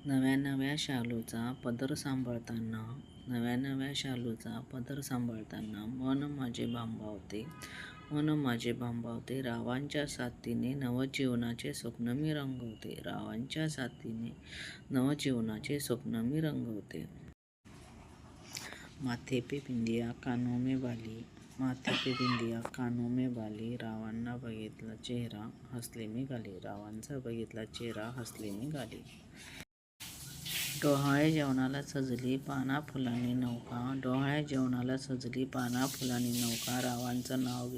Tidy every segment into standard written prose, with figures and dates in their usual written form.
नव्या नव्या शालूचा पदर सांभाळताना मन माझे भांबावते रावांच्या साथीने नवजीवनाचे स्वप्न मी रंगवते माथे पे बिंदिया कानों में बाली रावांचा बघितला चेहरा हसले मी गाली डोहाळे जेवणाला सजली पाना फुलांनी नौका रावांचं नाव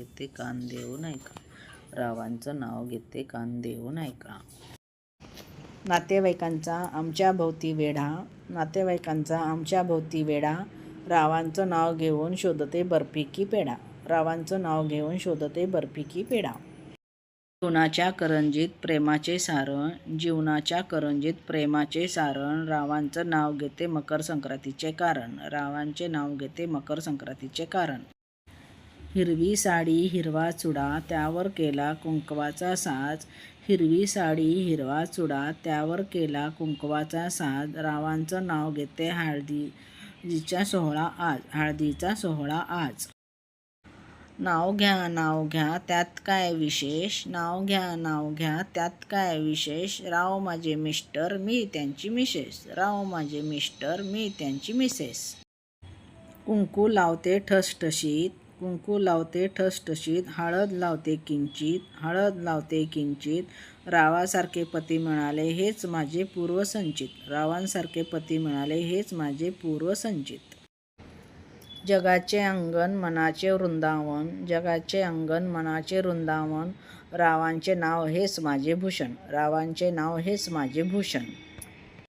घेते कान देऊन ऐका नातेवाईकांचा आमच्या भोवती वेढा रावांचं नाव घेऊन शोधते बर्फी की पेढा जीवनाच्या करंजीत प्रेमाचे सारण रावांचं नाव घेते मकर संक्रांतीचे कारण हिरवी साडी हिरवा चुडा त्यावर केला कुंकवाचा साज रावांचं नाव घेते हळदीचा सोहळा आज नाव घ्या त्यात काय विशेष राव माझे मिस्टर मी त्यांची मिसेस कुंकू लावते ठसठशीत हळद लावते किंचित रावांसारखे पती मिळाले हेच माझे पूर्वसंचित जगाचे अंगण मनाचे वृंदावन रावांचे नाव हेच माझे भूषण